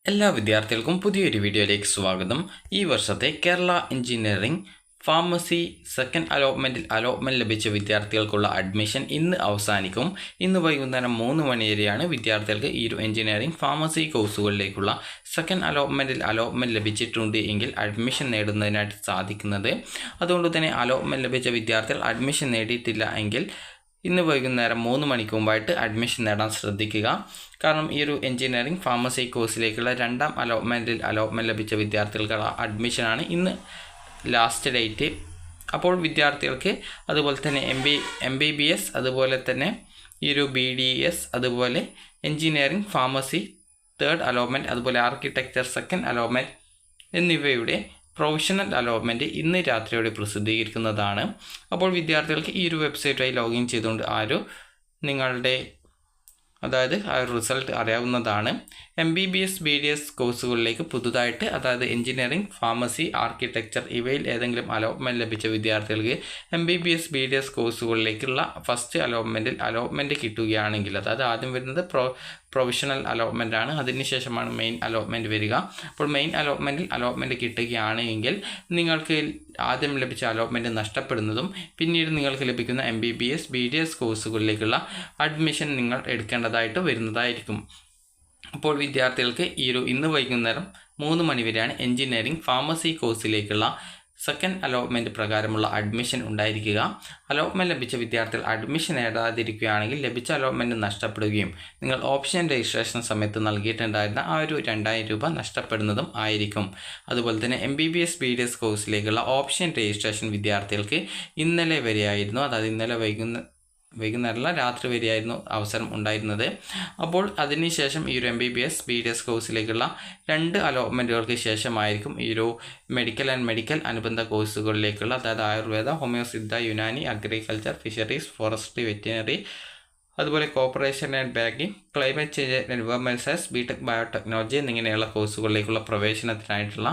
എല്ലാ വിദ്യാർത്ഥികൾക്കും പുതിയൊരു വീഡിയോയിലേക്ക് സ്വാഗതം. ഈ വർഷത്തെ Kerala engineering pharmacy second allotment ലഭിച്ച വിദ്യാർത്ഥികൾക്കുള്ള അഡ്മിഷൻ ഇന്ന് അവസാനിക്കും. ഇന്ന് വൈകുന്നേരം 3 മണി വരെയാണ് വിദ്യാർത്ഥികൾക്ക് ഈ ഒരു എഞ്ചിനീയറിംഗ് ഫാർമസി കോഴ്സുകളിലേക്കുള്ള സെക്കൻഡ് അലോട്ട്മെൻറ്റ് ലഭിച്ചിട്ടുണ്ട് എങ്കിൽ അഡ്മിഷൻ നേടുന്നതിനായിട്ട് സാധിക്കുന്നത്. അതുകൊണ്ട് തന്നെ അലോട്ട്മെൻറ്റ് ലഭിച്ച വിദ്യാർത്ഥികൾ അഡ്മിഷൻ നേടിയിട്ടില്ല എങ്കിൽ ഇന്ന് വൈകുന്നേരം 3 മണിക്ക് മുമ്പായിട്ട് അഡ്മിഷൻ നേടാൻ ശ്രദ്ധിക്കുക. കാരണം ഈ ഒരു എഞ്ചിനീയറിംഗ് ഫാർമസി കോഴ്സിലേക്കുള്ള രണ്ടാം അലോട്ട്മെൻറ്റ് ലഭിച്ച വിദ്യാർത്ഥികൾക്കുള്ള അഡ്മിഷനാണ് ഇന്ന് ലാസ്റ്റ് ഡേറ്റ്. അപ്പോൾ വിദ്യാർത്ഥികൾക്ക് അതുപോലെ തന്നെ MBBS അതുപോലെ തന്നെ ഈ ഒരു BDS അതുപോലെ എഞ്ചിനീയറിംഗ് ഫാർമസി തേർഡ് അലോട്ട്മെൻറ്റ് അതുപോലെ ആർക്കിടെക്ചർ സെക്കൻഡ് അലോട്ട്മെൻറ്റ് എന്നിവയുടെ പ്രൊവിഷണൽ അലോട്ട്മെൻറ്റ് ഇന്ന് രാത്രിയോടെ പ്രസിദ്ധീകരിക്കുന്നതാണ്. അപ്പോൾ വിദ്യാർത്ഥികൾക്ക് ഈ ഒരു വെബ്സൈറ്റുമായി ലോഗിൻ ചെയ്തുകൊണ്ട് നിങ്ങളുടെ ആ ഒരു റിസൾട്ട് അറിയാവുന്നതാണ്. MBBS BDS കോഴ്സുകളിലേക്ക് പുതുതായിട്ട് എഞ്ചിനീയറിംഗ് ഫാർമസി ആർക്കിടെക്ചർ ഇവയിൽ ഏതെങ്കിലും അലോട്ട്മെൻറ്റ് ലഭിച്ച വിദ്യാർത്ഥികൾക്ക് MBBS BDS കോഴ്സുകളിലേക്കുള്ള ഫസ്റ്റ് അലോട്ട്മെൻറ്റ് കിട്ടുകയാണെങ്കിൽ ആദ്യം വരുന്നത് പ്രൊവിഷണൽ അലോട്ട്മെൻ്റ് ആണ്, അതിനുശേഷമാണ് മെയിൻ അലോട്ട്മെൻറ്റ് വരിക. അപ്പോൾ മെയിൻ അലോട്ട്മെൻറ്റ് കിട്ടുകയാണ് എങ്കിൽ നിങ്ങൾക്ക് ആദ്യം ലഭിച്ച അലോട്ട്മെൻറ്റ് നഷ്ടപ്പെടുന്നതും പിന്നീട് നിങ്ങൾക്ക് ലഭിക്കുന്ന MBBS BDS കോഴ്സുകളിലേക്കുള്ള അഡ്മിഷൻ നിങ്ങൾ എടുക്കേണ്ടതായിട്ട് വരുന്നതായിരിക്കും. അപ്പോൾ വിദ്യാർത്ഥികൾക്ക് ഇന്ന് വൈകുന്നേരം 3 മണി വരെയാണ് എഞ്ചിനീയറിംഗ് ഫാർമസി കോഴ്സിലേക്കുള്ള സെക്കൻഡ് അലോട്ട്മെൻറ്റ് പ്രകാരമുള്ള അഡ്മിഷൻ ഉണ്ടായിരിക്കുക. അലോട്ട്മെൻറ്റ് ലഭിച്ച വിദ്യാർത്ഥികൾ അഡ്മിഷൻ നേടാതിരിക്കുകയാണെങ്കിൽ ലഭിച്ച അലോട്ട്മെൻറ്റ് നഷ്ടപ്പെടുകയും നിങ്ങൾ ഓപ്ഷൻ രജിസ്ട്രേഷൻ സമയത്ത് നൽകിയിട്ടുണ്ടായിരുന്ന ആ ഒരു 2000 രൂപ നഷ്ടപ്പെടുന്നതും ആയിരിക്കും. അതുപോലെ തന്നെ MBBS BDS കോഴ്സിലേക്കുള്ള ഓപ്ഷൻ രജിസ്ട്രേഷൻ വിദ്യാർത്ഥികൾക്ക് ഇന്നലെ വരെയായിരുന്നു, ഇന്നലെ വൈകുന്നേരമല്ല രാത്രി വരെയായിരുന്നു അവസരം ഉണ്ടായിരുന്നത്. അപ്പോൾ അതിനുശേഷം ഈ ഒരു MBBS BDS കോഴ്സിലേക്കുള്ള 2 അലോട്ട്മെൻറ്റുകൾക്ക് ശേഷമായിരിക്കും ഈ ഒരു മെഡിക്കൽ അനുബന്ധ കോഴ്സുകളിലേക്കുള്ള ആയുർവേദ, ഹോമിയോസിദ്ധ, Unani, agriculture, fisheries, forestry, veterinary അതുപോലെ corporation and banking, climate change and environment science, BTech biotechnology എന്നിങ്ങനെയുള്ള കോഴ്സുകളിലേക്കുള്ള പ്രവേശനത്തിനായിട്ടുള്ള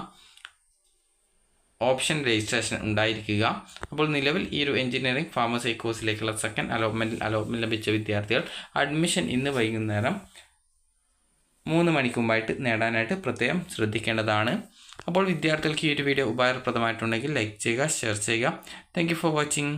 ഓപ്ഷൻ രജിസ്ട്രേഷൻ ഉണ്ടായിരിക്കുക. അപ്പോൾ നിലവിൽ ഈ ഒരു എഞ്ചിനീയറിംഗ് ഫാർമസി കോഴ്സിലേക്കുള്ള സെക്കൻഡ് അലോട്ട്മെൻറ്റ് ലഭിച്ച വിദ്യാർത്ഥികൾ അഡ്മിഷൻ ഇന്ന് വൈകുന്നേരം 3 മണിക്ക് മുമ്പായിട്ട് നേടാനായിട്ട് പ്രത്യേകം ശ്രദ്ധിക്കേണ്ടതാണ്. അപ്പോൾ വിദ്യാർത്ഥികൾക്ക് ഈ ഒരു വീഡിയോ ഉപകാരപ്രദമായിട്ടുണ്ടെങ്കിൽ ലൈക്ക് ചെയ്യുക, ഷെയർ ചെയ്യുക. Thank you for watching.